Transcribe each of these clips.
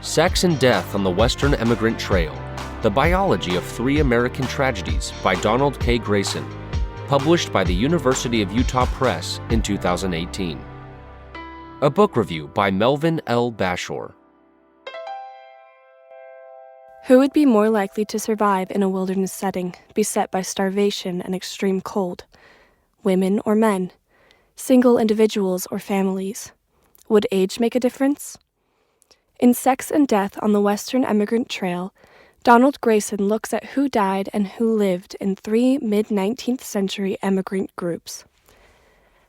Sex and Death on the Western Emigrant Trail, The Biology of Three American Tragedies by Donald K. Grayson, published by the University of Utah Press in 2018. A book review by Melvin L. Bashor. Who would be more likely to survive in a wilderness setting, beset by starvation and extreme cold? Women or men? Single individuals or families? Would age make a difference? In Sex and Death on the Western Emigrant Trail, Donald Grayson looks at who died and who lived in three mid-19th century emigrant groups.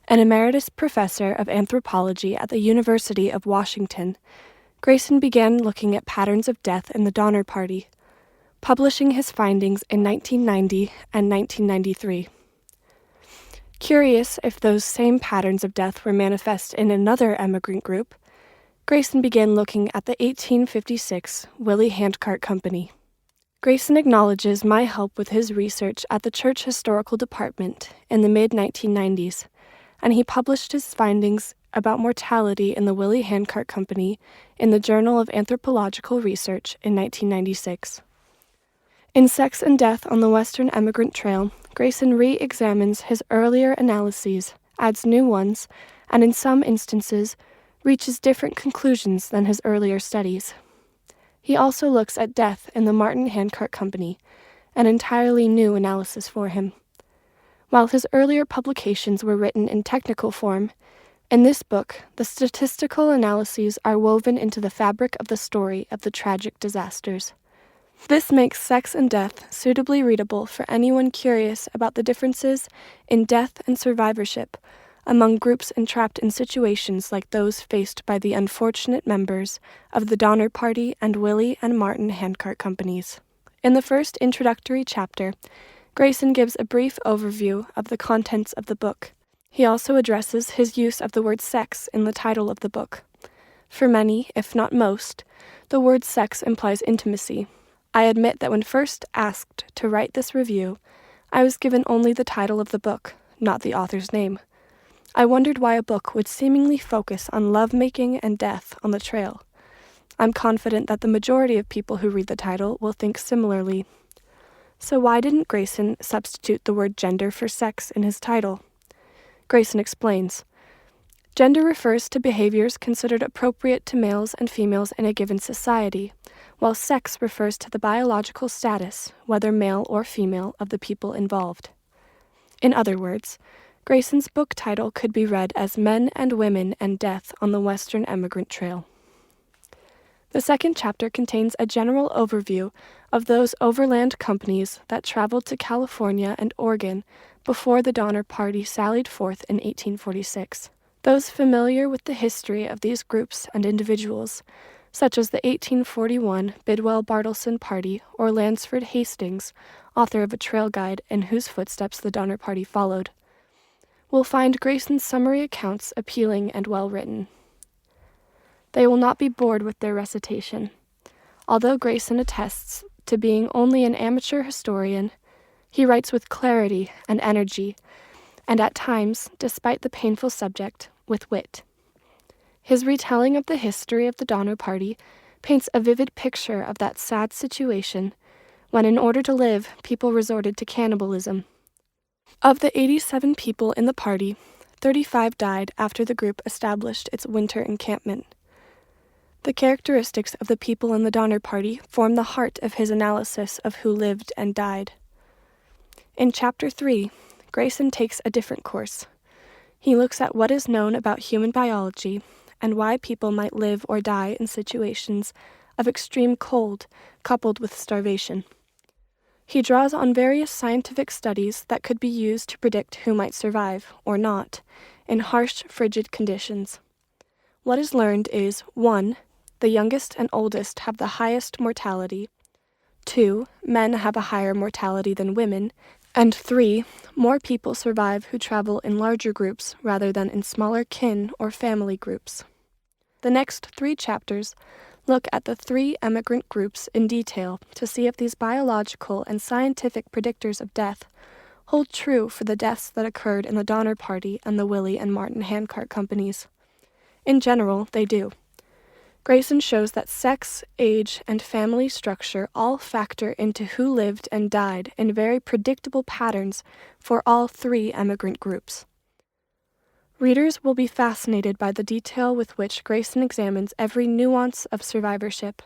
An emeritus professor of anthropology at the University of Washington, Grayson began looking at patterns of death in the Donner Party, publishing his findings in 1990 and 1993. Curious if those same patterns of death were manifest in another emigrant group, Grayson began looking at the 1856 Willie Handcart Company. Grayson acknowledges my help with his research at the Church Historical Department in the mid-1990s, and he published his findings about mortality in the Willie Handcart Company in the Journal of Anthropological Research in 1996. In Sex and Death on the Western Emigrant Trail, Grayson re-examines his earlier analyses, adds new ones, and in some instances, reaches different conclusions than his earlier studies. He also looks at death in the Martin Handcart Company, an entirely new analysis for him. While his earlier publications were written in technical form, in this book, the statistical analyses are woven into the fabric of the story of the tragic disasters. This makes Sex and Death suitably readable for anyone curious about the differences in death and survivorship among groups entrapped in situations like those faced by the unfortunate members of the Donner Party and Willie and Martin Handcart Companies. In the first introductory chapter, Grayson gives a brief overview of the contents of the book. He also addresses his use of the word sex in the title of the book. For many, if not most, the word sex implies intimacy. I admit that when first asked to write this review, I was given only the title of the book, not the author's name. I wondered why a book would seemingly focus on lovemaking and death on the trail. I'm confident that the majority of people who read the title will think similarly. So why didn't Grayson substitute the word gender for sex in his title? Grayson explains, gender refers to behaviors considered appropriate to males and females in a given society, while sex refers to the biological status, whether male or female, of the people involved. In other words, Grayson's book title could be read as Men and Women and Death on the Western Emigrant Trail. The second chapter contains a general overview of those overland companies that traveled to California and Oregon before the Donner Party sallied forth in 1846. Those familiar with the history of these groups and individuals, such as the 1841 Bidwell-Bartleson Party or Lansford Hastings, author of a trail guide in whose footsteps the Donner Party followed, will find Grayson's summary accounts appealing and well-written. They will not be bored with their recitation. Although Grayson attests to being only an amateur historian, he writes with clarity and energy, and at times, despite the painful subject, with wit. His retelling of the history of the Donner Party paints a vivid picture of that sad situation when, in order to live, people resorted to cannibalism. Of the 87 people in the party, 35 died after the group established its winter encampment. The characteristics of the people in the Donner Party form the heart of his analysis of who lived and died. In Chapter 3, Grayson takes a different course. He looks at what is known about human biology and why people might live or die in situations of extreme cold coupled with starvation. He draws on various scientific studies that could be used to predict who might survive, or not, in harsh, frigid conditions. What is learned is 1. The youngest and oldest have the highest mortality. 2. Men have a higher mortality than women. And 3. More people survive who travel in larger groups rather than in smaller kin or family groups. The next 3 chapters look at the 3 emigrant groups in detail to see if these biological and scientific predictors of death hold true for the deaths that occurred in the Donner Party and the Willie and Martin Handcart Companies. In general, they do. Grayson shows that sex, age, and family structure all factor into who lived and died in very predictable patterns for all three emigrant groups. Readers will be fascinated by the detail with which Grayson examines every nuance of survivorship.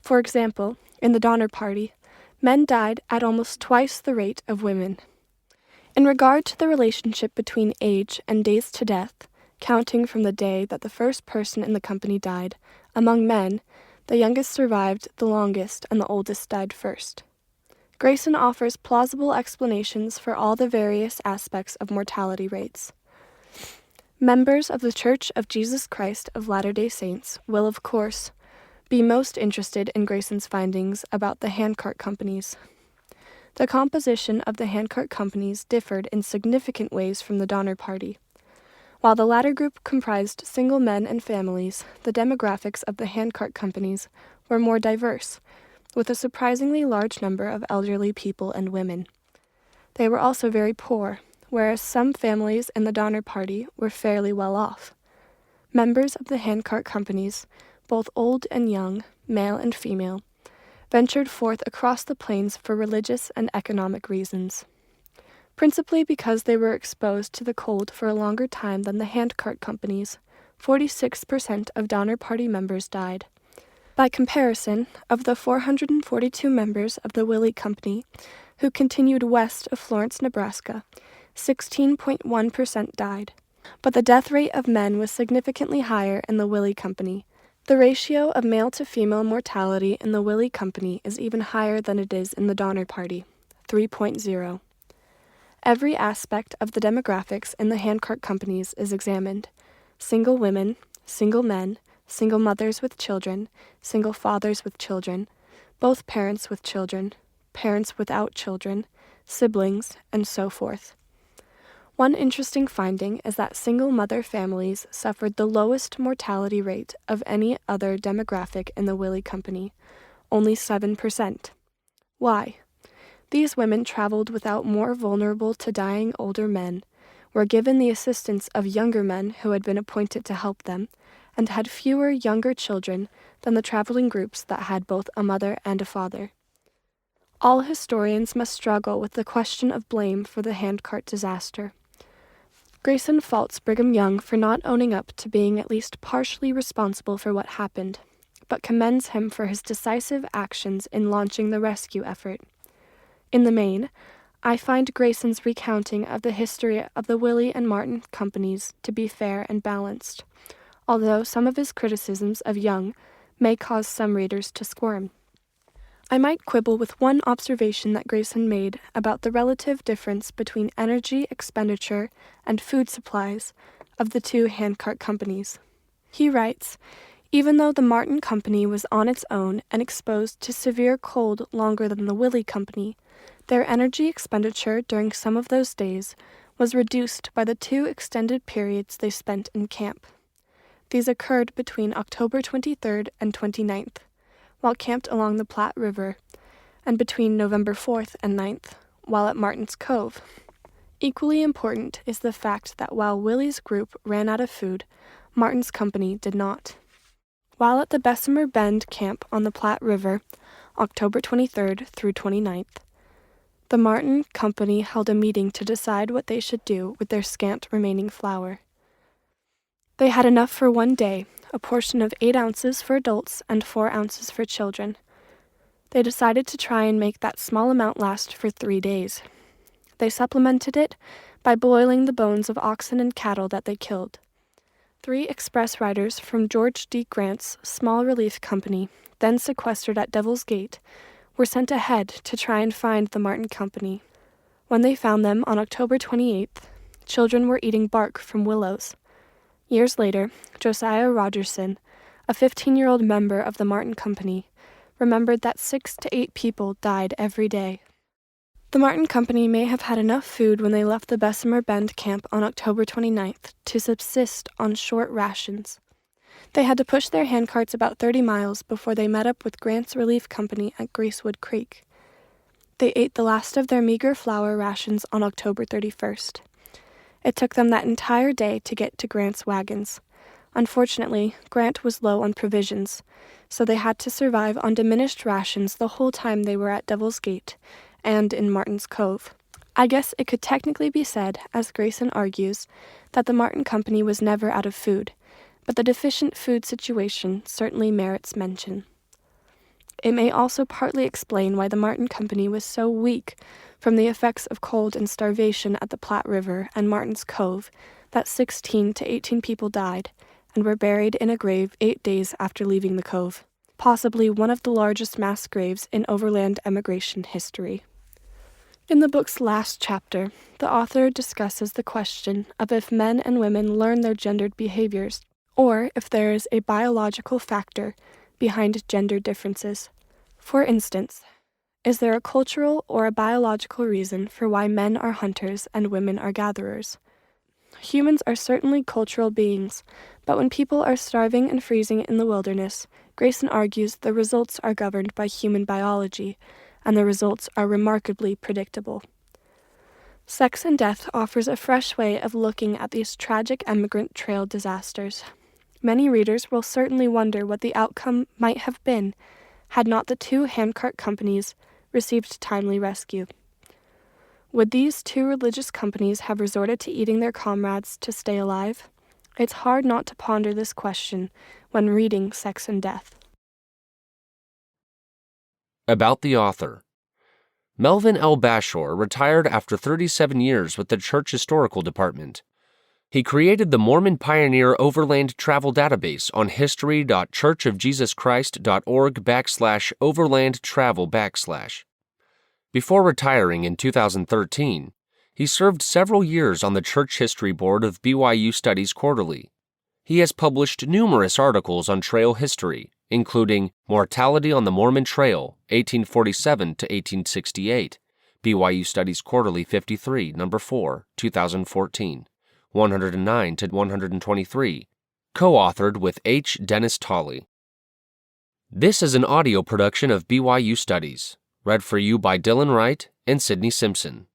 For example, in the Donner Party, men died at almost twice the rate of women. In regard to the relationship between age and days to death, counting from the day that the first person in the company died, among men, the youngest survived the longest and the oldest died first. Grayson offers plausible explanations for all the various aspects of mortality rates. Members of the Church of Jesus Christ of Latter-day Saints will, of course, be most interested in Grayson's findings about the handcart companies. The composition of the handcart companies differed in significant ways from the Donner Party. While the latter group comprised single men and families, the demographics of the handcart companies were more diverse, with a surprisingly large number of elderly people and women. They were also very poor, whereas some families in the Donner Party were fairly well off. Members of the handcart companies, both old and young, male and female, ventured forth across the plains for religious and economic reasons, principally because they were exposed to the cold for a longer time than the handcart companies. 46% of Donner Party members died. By comparison, of the 442 members of the Willie Company who continued west of Florence, Nebraska, 16.1% died. But the death rate of men was significantly higher in the Willie Company. The ratio of male to female mortality in the Willie Company is even higher than it is in the Donner Party, 3.0. Every aspect of the demographics in the handcart companies is examined: single women, single men, single mothers with children, single fathers with children, both parents with children, parents without children, siblings, and so forth. One interesting finding is that single mother families suffered the lowest mortality rate of any other demographic in the Willie Company, only 7%. Why? These women traveled without more vulnerable to dying older men, were given the assistance of younger men who had been appointed to help them, and had fewer younger children than the traveling groups that had both a mother and a father. All historians must struggle with the question of blame for the handcart disaster. Grayson faults Brigham Young for not owning up to being at least partially responsible for what happened, but commends him for his decisive actions in launching the rescue effort. In the main, I find Grayson's recounting of the history of the Willie and Martin companies to be fair and balanced, although some of his criticisms of Young may cause some readers to squirm. I might quibble with one observation that Grayson made about the relative difference between energy expenditure and food supplies of the two handcart companies. He writes, "Even though the Martin Company was on its own and exposed to severe cold longer than the Willie Company, their energy expenditure during some of those days was reduced by the two extended periods they spent in camp. These occurred between October 23rd and 29th, while camped along the Platte River, and between November 4th and 9th, while at Martin's Cove. Equally important is the fact that while Willie's group ran out of food, Martin's company did not. While at the Bessemer Bend camp on the Platte River, October 23rd through 29th, the Martin Company held a meeting to decide what they should do with their scant remaining flour. They had enough for one day, a portion of 8 ounces for adults and 4 ounces for children. They decided to try and make that small amount last for 3 days. They supplemented it by boiling the bones of oxen and cattle that they killed. 3 express riders from George D. Grant's Small Relief Company, then sequestered at Devil's Gate, were sent ahead to try and find the Martin Company. When they found them on October 28th, children were eating bark from willows. Years later, Josiah Rogerson, a 15-year-old member of the Martin Company, remembered that 6 to 8 people died every day. The Martin Company may have had enough food when they left the Bessemer Bend camp on October 29th to subsist on short rations. They had to push their handcarts about 30 miles before they met up with Grant's Relief Company at Gracewood Creek. They ate the last of their meager flour rations on October 31st. It took them that entire day to get to Grant's wagons. Unfortunately, Grant was low on provisions, so they had to survive on diminished rations the whole time they were at Devil's Gate and in Martin's Cove. I guess it could technically be said, as Grayson argues, that the Martin Company was never out of food, but the deficient food situation certainly merits mention. It may also partly explain why the Martin Company was so weak from the effects of cold and starvation at the Platte River and Martin's Cove that 16 to 18 people died and were buried in a grave 8 days after leaving the cove, possibly one of the largest mass graves in overland emigration history. In the book's last chapter, the author discusses the question of if men and women learn their gendered behaviors, or if there is a biological factor behind gender differences. For instance, is there a cultural or a biological reason for why men are hunters and women are gatherers? Humans are certainly cultural beings, but when people are starving and freezing in the wilderness, Grayson argues the results are governed by human biology, and the results are remarkably predictable. Sex and Death offers a fresh way of looking at these tragic emigrant trail disasters. Many readers will certainly wonder what the outcome might have been had not the two handcart companies received timely rescue. Would these two religious companies have resorted to eating their comrades to stay alive? It's hard not to ponder this question when reading Sex and Death. About the author. Melvin L. Bashore retired after 37 years with the Church Historical Department. He created the Mormon Pioneer Overland Travel Database on history.churchofjesuschrist.org/overlandtravel/. Before retiring in 2013, he served several years on the Church History Board of BYU Studies Quarterly. He has published numerous articles on trail history, including Mortality on the Mormon Trail, 1847 to 1868, BYU Studies Quarterly 53, No. 4, 2014, 109 to 123, co-authored with H. Dennis Tolley. This is an audio production of BYU Studies, read for you by Dylan Wright and Sydney Simpson.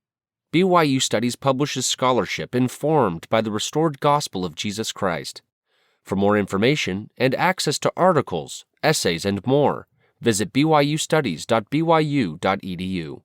BYU Studies publishes scholarship informed by the restored gospel of Jesus Christ. For more information and access to articles, essays, and more, visit byustudies.byu.edu.